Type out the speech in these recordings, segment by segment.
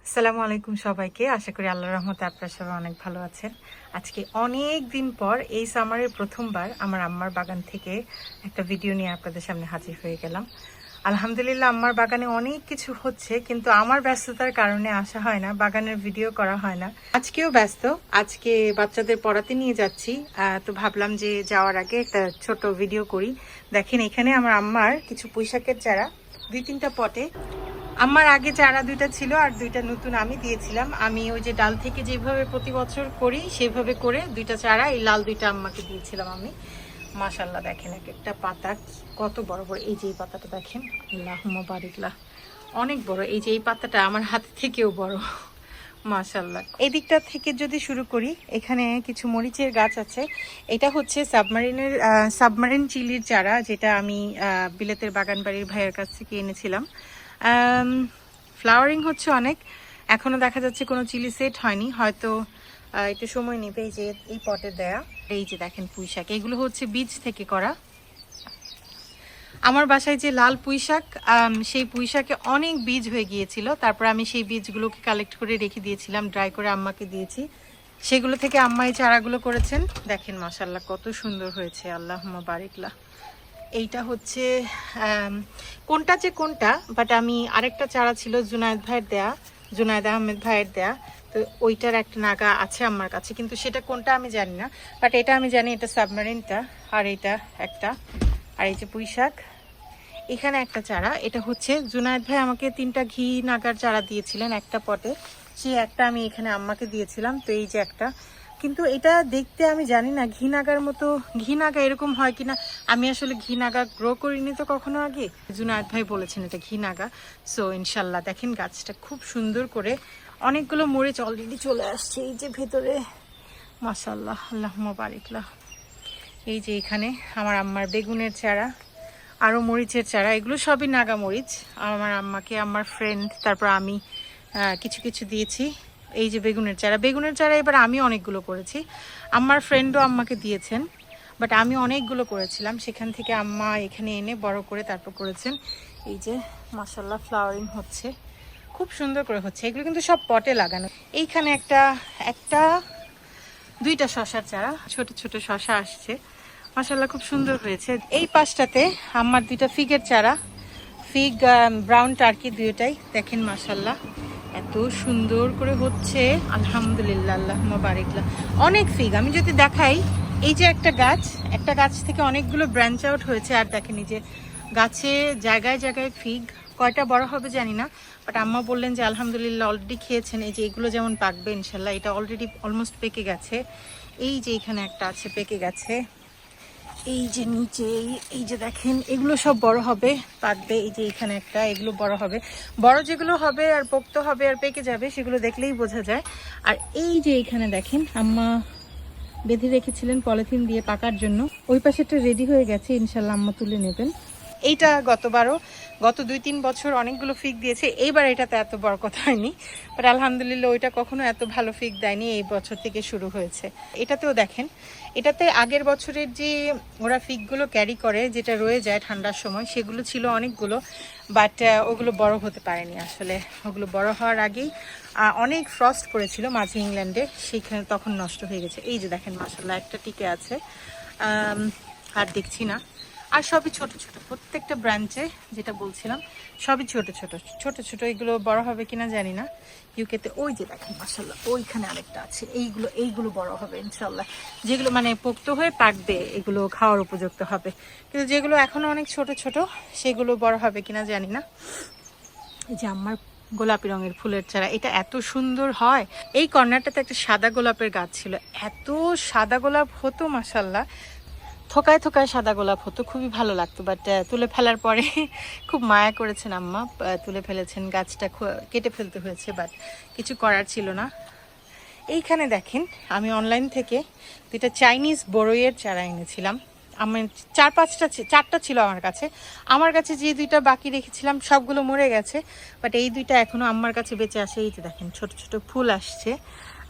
আসসালামু আলাইকুম সবাইকে। আশা করি আল্লাহর রহমতে আপনারা সবাই অনেক ভালো আছেন। আজকে অনেক দিন পর এই সামারের প্রথমবার আমার আম্মার বাগান থেকে একটা ভিডিও নিয়ে আপনাদের সামনে হাজির হয়ে গেলাম। আলহামদুলিল্লাহ আম্মার বাগানে অনেক কিছু হচ্ছে, কিন্তু আমার ব্যস্ততার কারণে আসা হয় না, বাগানের ভিডিও করা হয় না। আজকেও ব্যস্ত, আজকে বাচ্চাদের পড়াতে নিয়ে যাচ্ছি। তো ভাবলাম যে যাওয়ার আগে একটা ছোট ভিডিও করি। দেখেন এখানে আমার আম্মার কিছু পুঁইশাকের চারা 2-3টা পটে। আমার আগে চারা 2টা ছিল আর 2টা নতুন আমি দিয়েছিলাম। আমি ওই যে ডাল থেকে যেভাবে প্রতি বছর করি সেভাবে করে 2টা চারা, এই লাল 2টা আম্মাকে দিয়েছিলাম আমি। মাশাআল্লাহ দেখেন এক একটা পাতা কত বড় বড়। এই যে এই পাতাটা দেখেন, আল্লাহুম্মা বারিকলাহ, অনেক বড়। এই যে এই পাতাটা আমার হাত থেকেও বড়, মাশাআল্লাহ। এই দিকটা থেকে যদি শুরু করি, এখানে কিছু মরিচের গাছ আছে। এটা হচ্ছে সাবমারিন চিলির চারা, যেটা আমি বিলেতের বাগান বাড়ির ভাইয়ের কাছ থেকে এনেছিলাম। ফ্লাওয়ারিং হচ্ছে অনেক, এখনো দেখা যাচ্ছে কোনো চিলি সেট হয়নি, হয়তো একটু সময় নেবে। এই যে এই পটে দেয়া, এই যে দেখেন পুঁইশাক, এগুলো হচ্ছে বীজ থেকে করা। আমার বাসায় যে লাল পুঁইশাক, সেই পুঁইশাকে অনেক বীজ হয়ে গিয়েছিল। তারপর আমি সেই বীজগুলোকে কালেক্ট করে রেখে দিয়েছিলাম, ড্রাই করে আম্মাকে দিয়েছি। সেগুলো থেকে আম্মা এই চারাগুলো করেছেন। দেখেন মাশাআল্লাহ কত সুন্দর হয়েছে, আল্লাহুম্মা বারিকলাহ। এইটা হচ্ছে কোনটা যে কোনটা, বাট আমি আরেকটা চারা ছিল জুনায়েদ ভাইয়ের দেয়া, জুনায়েদ আহমেদ ভাইয়ের দেয়া। তো ওইটার একটা নাগা আছে আমার কাছে, কিন্তু সেটা কোনটা আমি জানি না। বাট এটা আমি জানি এটা সাবমারিনটা, আর এটা একটা। আর এই যে পুঁইশাক, এখানে একটা চারা, এটা হচ্ছে জুনায়েদ ভাই আমাকে 3টা ঘি নাগার চারা দিয়েছিলেন একটা পটে। সেই একটা আমি এখানে আম্মাকে দিয়েছিলাম। তো এই যে একটা, কিন্তু এটা দেখতে আমি জানি না ঘি নাগার মতো, ঘি নাগা এরকম হয় কিনা। আমি আসলে ঘি নাগা গ্রো করিনি তো কখনো আগে। জুনায়েদ ভাই বলেছেন এটা ঘি নাগা। সো ইনশাল্লাহ দেখেন গাছটা খুব সুন্দর করে, অনেকগুলো মরিচ অলরেডি চলে আসছে এই যে ভেতরে, মাশাআল্লাহ, আল্লাহুম্মা বারিকলাহ। এই যে এখানে আমার আম্মার বেগুনের চারা, আরও মরিচের চারা, এগুলো সবই নাগা মরিচ। আমার আম্মাকে আমার ফ্রেন্ড, তারপর আমি কিছু কিছু দিয়েছি। এই যে বেগুনের চারা এবার আমি অনেকগুলো করেছি, আমার ফ্রেন্ডও আম্মাকে দিয়েছেন, বাট আমি অনেকগুলো করেছিলাম। সেখান থেকে আম্মা এখানে এনে বড় করে তারপর করেছেন। এই যে মাশাআল্লাহ ফ্লাওয়ারিং হচ্ছে, খুব সুন্দর করে হচ্ছে। এগুলো কিন্তু সব পটে লাগানো। এইখানে একটা 2টা শশার চারা, ছোট ছোট শশা আসছে, মাশাআল্লাহ খুব সুন্দর হয়েছে। এই পাশটাতে আমার 2টা ফিগের চারা, ফিগ ব্রাউন টার্কি 2টাই, দেখেন মাশাআল্লাহ এত সুন্দর করে হচ্ছে, আলহামদুলিল্লাহ, আল্লাহুম্মা বারিকলাহ। অনেক ফিগ আমি যদি দেখাই, এই যে একটা গাছ থেকে অনেকগুলো ব্রাঞ্চ আউট হয়েছে। আর দেখেন এই যে গাছে জায়গায় জায়গায় ফিগ, কয়টা বড় হবে জানি না, বাট আম্মা বললেন যে আলহামদুলিল্লাহ অলরেডি খেয়েছেন। এই যে এগুলো যেমন পাকবে ইনশাল্লাহ, এটা অলরেডি অলমোস্ট পেকে গেছে। এই যে এখানে একটা আছে পেকে গেছে, এই যে নিচে এই যে দেখেন এগুলো সব বড় হবে, পাকবে। এই যে এখানে একটা, এগুলো বড় হবে। বড় যেগুলো হবে আর পোক্ত হবে আর পেকে যাবে, সেগুলো দেখলেই বোঝা যায়। আর এই যে এখানে দেখেন আম্মা বেঁধে রেখেছিলেন পলিথিন দিয়ে পাকার জন্য, ওই পাশেটা রেডি হয়ে গেছে, ইনশাল্লাহ আম্মা তুলে নেবেন। এইটা গত 2-3 বছর অনেকগুলো ফিগ দিয়েছে, এইবার এটাতে এত বড় কথা হয়নি, বাট আলহামদুলিল্লাহ ওইটা কখনো এত ভালো ফিগ দেয়নি, এই বছর থেকে শুরু হয়েছে। এটাতেও দেখেন, এটাতে আগের বছরের যে ওরা ফিগগুলো ক্যারি করে, যেটা রয়ে যায় ঠান্ডার সময়, সেগুলো ছিল অনেকগুলো, বাট ওগুলো বড় হতে পারেনি আসলে। ওগুলো বড় হওয়ার আগেই অনেক ফ্রস্ট পড়েছিল মাঝে ইংল্যান্ডে, সেইখানে তখন নষ্ট হয়ে গেছে। এই যে দেখেন মাশাআল্লাহ একটা টিকে আছে, আর দেখছি না। আর সবই ছোট ছোট, প্রত্যেকটা ব্রাঞ্চে যেটা বলছিলাম সবই ছোট ছোট ছোট ছোট। এগুলো বড় হবে কিনা জানি না। ইউকেতে ওই যে দেখেন মাশাআল্লাহ ওইখানে আরেকটা আছে, এইগুলো বড় হবে ইনশাআল্লাহ। যেগুলো মানে পোক্ত হয়ে পাকবে, এগুলো খাওয়ার উপযুক্ত হবে। কিন্তু যেগুলো এখনো অনেক ছোট ছোট, সেগুলো বড় হবে কিনা জানি না। এই যে আমার গোলাপি রঙের ফুলের চারা, এটা এত সুন্দর হয়। এই কর্নারটাতে একটা সাদা গোলাপের গাছ ছিল, এত সাদা গোলাপ হতো মাশাআল্লাহ, থোকায় থোকায় সাদা গোলাপ হতো, খুবই ভালো লাগতো। বাট তুলে ফেলার পরে খুব মায়া করেছেন আম্মা, তুলে ফেলেছেন, গাছটা কেটে ফেলতে হয়েছে, বাট কিছু করার ছিল না। এইখানে দেখেন আমি অনলাইন থেকে 2টা চাইনিজ বড়ইয়ের চারা এনেছিলাম। আমি 4-5টা ছিল আমার কাছে যে 2টা বাকি রেখেছিলাম সবগুলো মরে গেছে, বাট এই 2টা এখনো আমার কাছে বেঁচে আছে। এই যে দেখেন ছোট ছোট ফুল আসছে,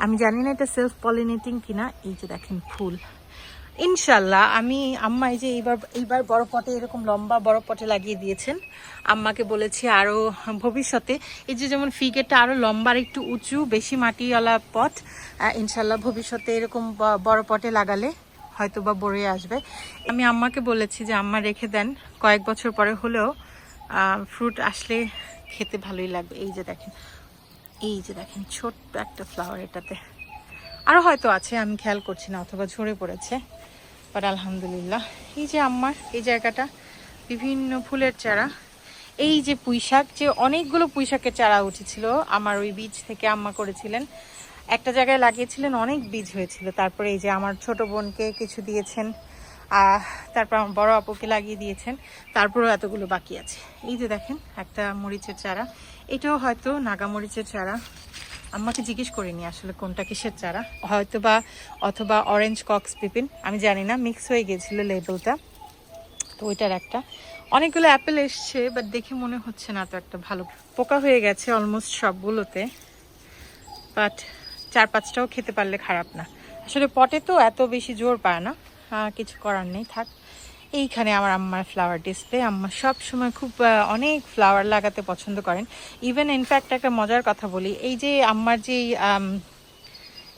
আমি জানি না এটা সেলফ পলিনেটিং কিনা। এই যে দেখেন ফুল, ইনশাল্লাহ আমি আম্মা এই যে এইবার বড় পটে এরকম লম্বা বড় পটে লাগিয়ে দিয়েছেন। আম্মাকে বলেছি আরো ভবিষ্যতে এই যে যেমন ফিগেটটা আরো লম্বা আর একটু উঁচু বেশি মাটিওয়ালা পট, ইনশাল্লাহ ভবিষ্যতে এরকম বড় পটে লাগালে হয়তো বা বড়ে আসবে। আমি আম্মাকে বলেছি যে আম্মা রেখে দেন, কয়েক বছর পরে হলেও ফ্রুট আসলে খেতে ভালোই লাগবে। এই যে দেখেন ছোট্ট একটা ফ্লাওয়ার, এটাতে আরও হয়তো আছে আমি খেয়াল করছি না, অথবা ঝরে পড়েছে, বাট আলহামদুলিল্লাহ। এই যে আম্মার এই জায়গাটা বিভিন্ন ফুলের চারা, এই যে পুঁইশাক, যে অনেকগুলো পুঁইশাকের চারা উঠেছিল আমার ওই বীজ থেকে আম্মা করেছিলেন, একটা জায়গায় লাগিয়েছিলেন, অনেক বীজ হয়েছিল। তারপরে এই যে আমার ছোট বোনকে কিছু দিয়েছেন, তারপর আমার বড় আপুকে লাগিয়ে দিয়েছেন, তারপরেও এতগুলো বাকি আছে। এই যে দেখেন একটা মরিচের চারা, এটাও হয়তো নাগা মরিচের চারা, আম্মাকে জিজ্ঞেস করিনি আসলে কোনটা কিসের চারা, হয়তো বা অথবা অরেঞ্জ কক্স পিপিন, আমি জানি না, মিক্স হয়ে গেছিলো লেবেলটা। তো ওইটার একটা, অনেকগুলো অ্যাপেল এসছে বাট দেখে মনে হচ্ছে না তো একটা ভালো, পোকা হয়ে গেছে অলমোস্ট সবগুলোতে, বাট 4-5টাও খেতে পারলে খারাপ না। আসলে পটে তো এত বেশি জোর পায় না, কিছু করার নেই, থাক। এইখানে আমার আম্মার ফ্লাওয়ার ডিসপ্লে, আম্মা সব সময় খুব অনেক ফ্লাওয়ার লাগাতে পছন্দ করেন। ইভেন ইনফ্যাক্ট একটা মজার কথা বলি, এই যে আম্মার যে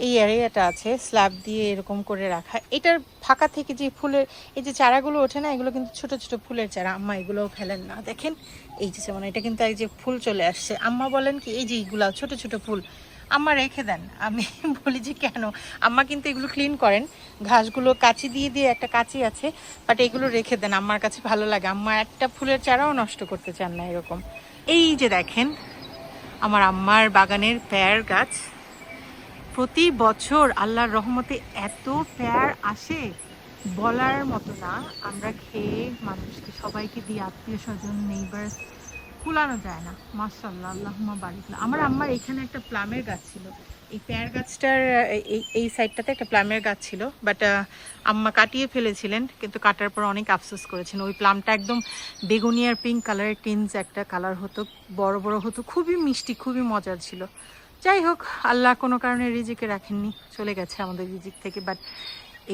এই এরিয়াটা আছে স্ল্যাব দিয়ে এরকম করে রাখা, এটার ফাঁকা থেকে যে ফুলের এই যে চারাগুলো ওঠে না, এগুলো কিন্তু ছোট ছোট ফুলের চারা, আম্মা এগুলোও ফেলেন না। দেখেন এই যে যেমন এটা কিন্তু এই যে ফুল চলে আসছে, আম্মা বলেন কি এই যে এইগুলা ছোট ছোট ফুল আম্মা রেখে দেন। আমি বলি যে কেন, আম্মা কিন্তু এগুলো ক্লিন করেন, ঘাসগুলো কাঁচি দিয়ে দিয়ে একটা কাঁচি আছে, বাট এগুলো রেখে দেন, আমার কাছে ভালো লাগে। আম্মা একটা ফুলের চারাও নষ্ট করতে চান না এরকম। এই যে দেখেন আমার আম্মার বাগানের পেয়ার গাছ, প্রতি বছর আল্লাহর রহমতে এত পেয়ার আসে বলার মতো না, আমরা খেয়ে মানুষকে সবাইকে দিয়ে, আত্মীয় স্বজন নেইবার্স কুলানো যায় না। মাশাআল্লাহ, আল্লাহুম্মা বারিক। আমার আম্মার এখানে একটা প্লামের গাছ ছিল, এই পেয়ার গাছটার এই সাইডটাতে একটা প্লামের গাছ ছিল, বাট আম্মা কাটিয়ে ফেলেছিলেন, কিন্তু কাটার পর অনেক আফসোস করেছেন। ওই প্লামটা একদম বেগুনিয়ার পিঙ্ক কালারের টিনস একটা কালার হতো, বড় বড় হতো, খুবই মিষ্টি, খুবই মজার ছিল। যাই হোক, আল্লাহ কোনো কারণে রিজিকে রাখেননি, চলে গেছে আমাদের রিজিক থেকে। বাট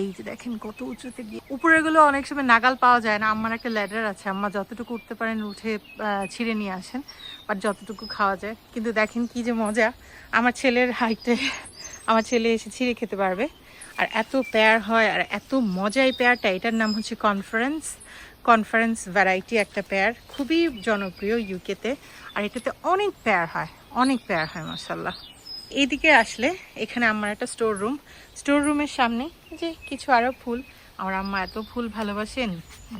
এই যে দেখেন কত উঁচুতে গিয়ে, উপরেগুলো অনেক সময় নাগাল পাওয়া যায় না। আমার একটা ল্যাডার আছে, আম্মা যতটুকু উঠতে পারেন উঠে ছিঁড়ে নিয়ে আসেন, বাট যতটুকু খাওয়া যায়। কিন্তু দেখেন কি যে মজা, আমার ছেলের হাইটে আমার ছেলে এসে ছিঁড়ে খেতে পারবে। আর এত পেয়ার হয়, আর এত মজা এই পেয়ারটা, এটার নাম হচ্ছে কনফারেন্স ভ্যারাইটি একটা পেয়ার, খুবই জনপ্রিয় ইউকেতে। আর এটাতে অনেক পেয়ার হয়, অনেক পেয়ার হয় মাশাআল্লাহ। এইদিকে আসলে এখানে আমার একটা স্টোর রুমের সামনে যে কিছু আরও ফুল, আমার আম্মা এত ফুল ভালোবাসেন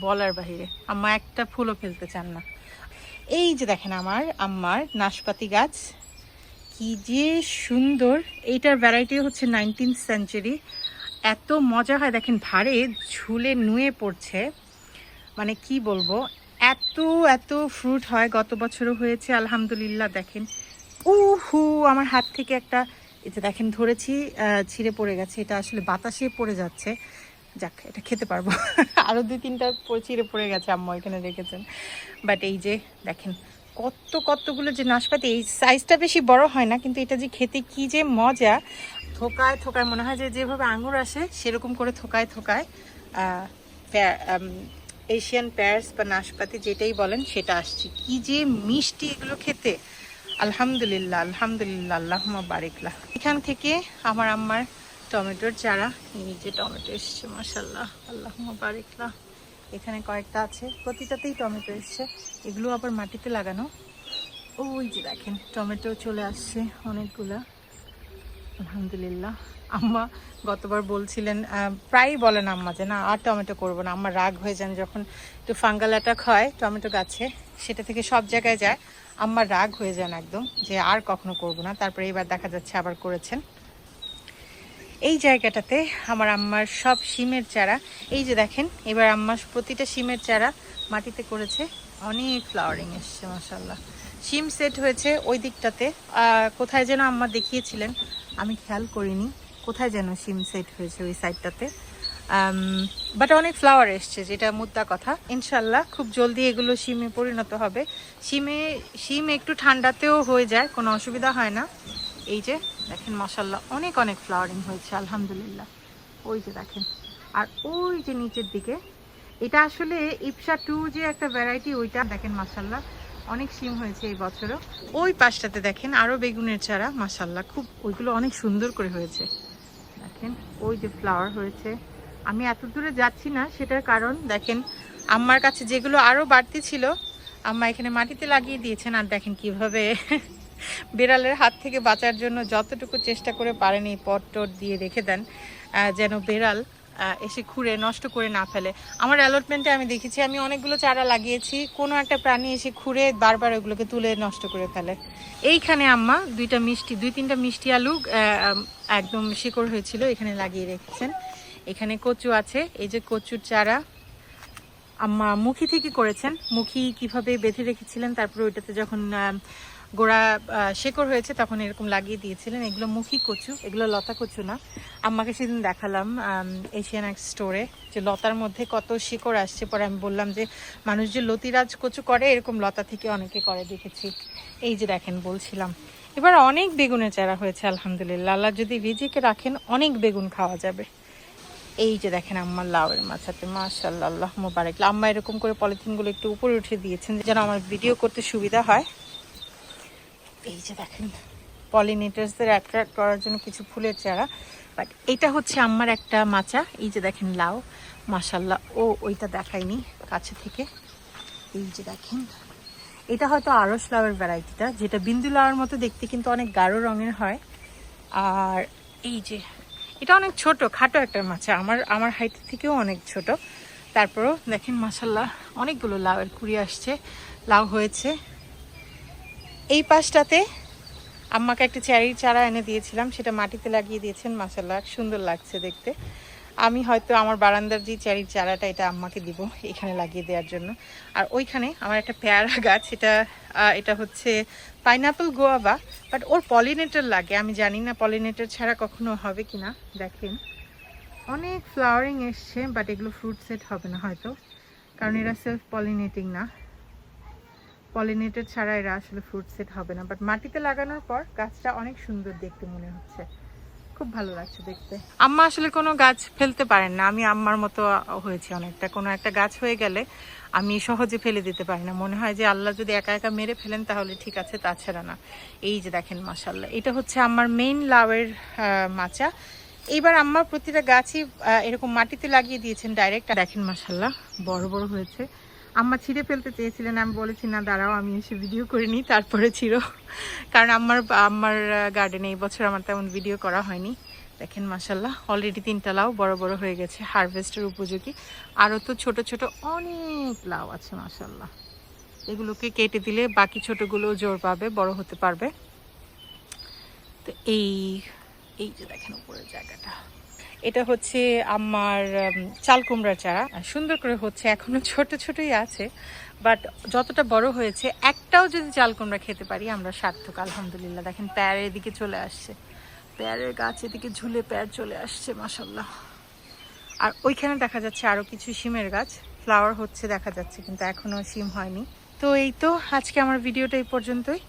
বলার বাহিরে, আম্মা একটা ফুলও ফেলতে চান না। এই যে দেখেন আমার আম্মার নাশপাতি গাছ, কি যে সুন্দর, এইটার ভ্যারাইটি হচ্ছে 19th সেঞ্চুরি। এত মজা হয় দেখেন, ভারে ঝুলে নুয়ে পড়ছে, মানে কি বলবো, এত এত ফ্রুট হয়, গত বছরও হয়েছে আলহামদুলিল্লাহ। দেখেন উহু, আমার হাত থেকে একটা, এটা দেখেন ধরেছি, ছিঁড়ে পড়ে গেছে, এটা আসলে বাতাসে পড়ে যাচ্ছে, যাক এটা খেতে পারবো। আরও 2-3টা ছিঁড়ে পড়ে গেছে, আম্মা এখানে রেখেছেন। বাট এই যে দেখেন কতগুলো যে নাশপাতি, এই সাইজটা বেশি বড় হয় না, কিন্তু এটা যে খেতে কি যে মজা, থোকায় থোকায় মনে হয় যে যেভাবে আঙুর আসে সেরকম করে থোকায় থোকায় এশিয়ান পেয়ার্স বা নাশপাতি যেটাই বলেন সেটা আসছে, কি যে মিষ্টি এগুলো খেতে। আলহামদুলিল্লাহ, আল্লাহুম্মা বারিকলা। এখান থেকে আমার আম্মার টমেটোর চারা, এই যে টমেটো এসছে মাশাআল্লাহ, আল্লাহুম্মা বারিকলা। এখানে কয়েকটা আছে, প্রতিটাতেই টমেটো এসছে, এগুলো আবার মাটিতে লাগানো। ওই যে দেখেন টমেটো চলে আসছে অনেকগুলা, আলহামদুলিল্লাহ। আম্মা গতবার বলছিলেন, প্রায়ই বলেন আম্মা যে না আর টমেটো করবো না, আমার রাগ হয়ে যান যখন একটু ফাঙ্গাল অ্যাটাক হয় টমেটো গাছে, সেটা থেকে সব জায়গায় যায়, আম্মার রাগ হয়ে যান একদম যে আর কখনো করবো না। তারপরে এবার দেখা যাচ্ছে আবার করেছেন। এই জায়গাটাতে আমার আম্মার সব শিমের চারা, এই যে দেখেন এবার আম্মার প্রতিটা শিমের চারা মাটিতে করেছে, অনেক ফ্লাওয়ারিং এসছে মাশাআল্লাহ। শিম সেট হয়েছে ওই দিকটাতে, কোথায় যেন আম্মা দেখিয়েছিলেন, আমি খেয়াল করিনি কোথায় যেন শিম সেট হয়েছে ওই সাইডটাতে, বাট অনেক ফ্লাওয়ার এসছে, যেটা মুদ্রা কথা। ইনশাল্লাহ খুব জলদি এগুলো শিমে পরিণত হবে। শিম একটু ঠান্ডাতেও হয়ে যায়, কোনো অসুবিধা হয় না। এই যে দেখেন মাশাআল্লাহ অনেক ফ্লাওয়ারিং হয়েছে আলহামদুলিল্লাহ। ওই যে দেখেন আর ওই যে নিচের দিকে এটা আসলে ইপসা 2 যে একটা ভ্যারাইটি, ওইটা দেখেন মাশাআল্লাহ অনেক শিম হয়েছে এই বছরও। ওই পাশটাতে দেখেন আরো বেগুনের চারা, মাশাআল্লাহ খুব, ওইগুলো অনেক সুন্দর করে হয়েছে। দেখেন ওই যে ফ্লাওয়ার হয়েছে। আমি এত দূরে যাচ্ছি না, সেটার কারণ দেখেন আম্মার কাছে যেগুলো আরো বাড়তি ছিল আম্মা এখানে মাটিতে লাগিয়ে দিয়েছেন। আর দেখেন কিভাবে বিড়ালের হাত থেকে বাঁচার জন্য যতটুকু চেষ্টা করে পারেন এই পট টট দিয়ে রেখে দেন, যেন বিড়াল এসে খুঁড়ে নষ্ট করে না ফেলে। আমার অ্যালটমেন্টে আমি দেখেছি, আমি অনেকগুলো চারা লাগিয়েছি, কোনো একটা প্রাণী এসে খুঁড়ে বারবার ওগুলোকে তুলে নষ্ট করে ফেলে। এইখানে আম্মা দুই তিনটা মিষ্টি আলু একদম শিকড় হয়েছিল, এখানে লাগিয়ে রেখেছেন। এখানে কচু আছে, এই যে কচুর চারা আম্মা মুখী থেকে করেছেন। মুখী কিভাবে বেঁধে রেখেছিলেন, তারপরে ওইটাতে যখন গোড়া শেকড় হয়েছে তখন এরকম লাগিয়ে দিয়েছিলেন। এগুলো মুখী কচু, এগুলো লতা কচু না। আম্মাকে সেদিন দেখালাম এশিয়ান এক স্টোরে যে লতার মধ্যে কত শিকড় আসছে। পরে আমি বললাম যে মানুষ যে লতিরাজ কচু করে এরকম লতা থেকে অনেকে করে দেখেছি। এই যে দেখেন বলছিলাম, এবার অনেক বেগুনের চারা হয়েছে আলহামদুলিল্লাহ। আল্লাহ যদি রিজিকে রাখেন অনেক বেগুন খাওয়া যাবে। এই যে দেখেন আম্মার লাউয়ের মাছাতে মাশাআল্লাহ, আল্লাহ মোবারক। আম্মা এরকম করে পলিথিনগুলো একটু উপরে উঠে দিয়েছেন যেন আমার ভিডিও করতে সুবিধা হয়। এই যে দেখেন পলিনেটার্সদের অ্যাট্রাক্ট করার জন্য কিছু ফুলের চারা। বাট এটা হচ্ছে আম্মার একটা মাচা। এই যে দেখেন লাউ মাশাআল্লাহ, ওইটা দেখাইনি কাছে থেকে। এই যে দেখেন এটা হয়তো আরস লাউয়ের ভ্যারাইটিটা, যেটা বিন্দু লাউয়ের মতো দেখতে কিন্তু অনেক গাঢ় রঙের হয়। আর এই যে এটা অনেক ছোট খাটো একটা মাচা, আমার হাইটের থেকেও অনেক ছোট। তারপরও দেখেন মাশাআল্লাহ অনেকগুলো লাউয়ের কুড়ি আসছে, লাউ হয়েছে। এই পাশটাতে আম্মাকে একটা চেরির চারা এনে দিয়েছিলাম, সেটা মাটিতে লাগিয়ে দিয়েছেন মাশাআল্লাহ, সুন্দর লাগছে দেখতে। আমি হয়তো আমার বারান্দার যে চেরির চারাটা এটা আম্মাকে দিব এখানে লাগিয়ে দেওয়ার জন্য। আর ওইখানে আমার একটা পেয়ারা গাছ, এটা হচ্ছে পাইনাপেল গোয়াভা, বাট ওর পলিনেটর লাগে। আমি জানি না পলিনেটর ছাড়া কখনো হবে কিনা। দেখেন অনেক ফ্লাওয়ারিং এসছে, বাট এগুলো ফ্রুট সেট হবে না হয়তো, কারণ এরা সেলফ পলিনেটিং না। পলিনেটেড ছাড়া এরা আসলে ফ্রুট সেট হবে না। বাট মাটিতে লাগানোর পর গাছটা অনেক সুন্দর দেখতে মনে হচ্ছে, খুব ভালো লাগছে দেখতে। আম্মা আসলে কোনো গাছ ফেলতে পারেন না, আমি আম্মার মতো হয়েছি অনেকটা। কোনো একটা গাছ হয়ে গেলে আমি সহজে ফেলে দিতে পারি না, মনে হয় যে আল্লাহ যদি একা একা মেরে ফেলেন তাহলে ঠিক আছে, তাছাড়া না। এই যে দেখেন মাশাআল্লাহ, এটা হচ্ছে আমার মেইন লাউয়ের মাচা। এইবার আম্মা প্রতিটা গাছই এরকম মাটিতে লাগিয়ে দিয়েছেন ডাইরেক্ট। দেখেন মাশাআল্লাহ বড় বড় হয়েছে। আম্মা ছিঁড়ে ফেলতে চেয়েছিলেন, আমি বলেছি না দাঁড়াও আমি এসে ভিডিও করে নিই, তারপরে ছিঁড়ো, কারণ আমার গার্ডেনে এই বছর আমার তেমন ভিডিও করা হয়নি। দেখেন মাশাআল্লাহ অলরেডি 3টা লাউ বড় বড় হয়ে গেছে, হারভেস্টের উপযোগী। আরও তো ছোট ছোট অনেক লাউ আছে মাশাআল্লাহ, এগুলোকে কেটে দিলে বাকি ছোটগুলো জোর পাবে, বড় হতে পারবে। তো এই যে দেখেন উপরের জায়গাটা, এটা হচ্ছে আমার চাল কুমড়ার চারা, সুন্দর করে হচ্ছে, এখনো ছোট ছোটই আছে, বাট যতটা বড় হয়েছে একটাও যদি চাল কুমড়া খেতে পারি আমরা সার্থক আলহামদুলিল্লাহ। দেখেন পেয়ারের এদিকে চলে আসছে, পেয়ারের গাছ এদিকে ঝুলে পেয়ার চলে আসছে মাশাআল্লাহ। আর ওইখানে দেখা যাচ্ছে আরো কিছু শিমের গাছ, ফ্লাওয়ার হচ্ছে দেখা যাচ্ছে, কিন্তু এখনো শিম হয়নি। তো এই তো আজকে আমার ভিডিওটা এই পর্যন্তই।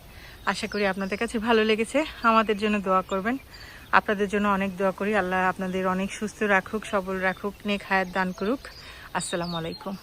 আশা করি আপনাদের কাছে ভালো লেগেছে। আমাদের জন্য দোয়া করবেন, আপনাদের জন্য অনেক দোয়া করি। আল্লাহ আপনাদের অনেক সুস্থ রাখুক, সবল রাখুক, নেক হায়াত দান করুক। আসসালামু আলাইকুম।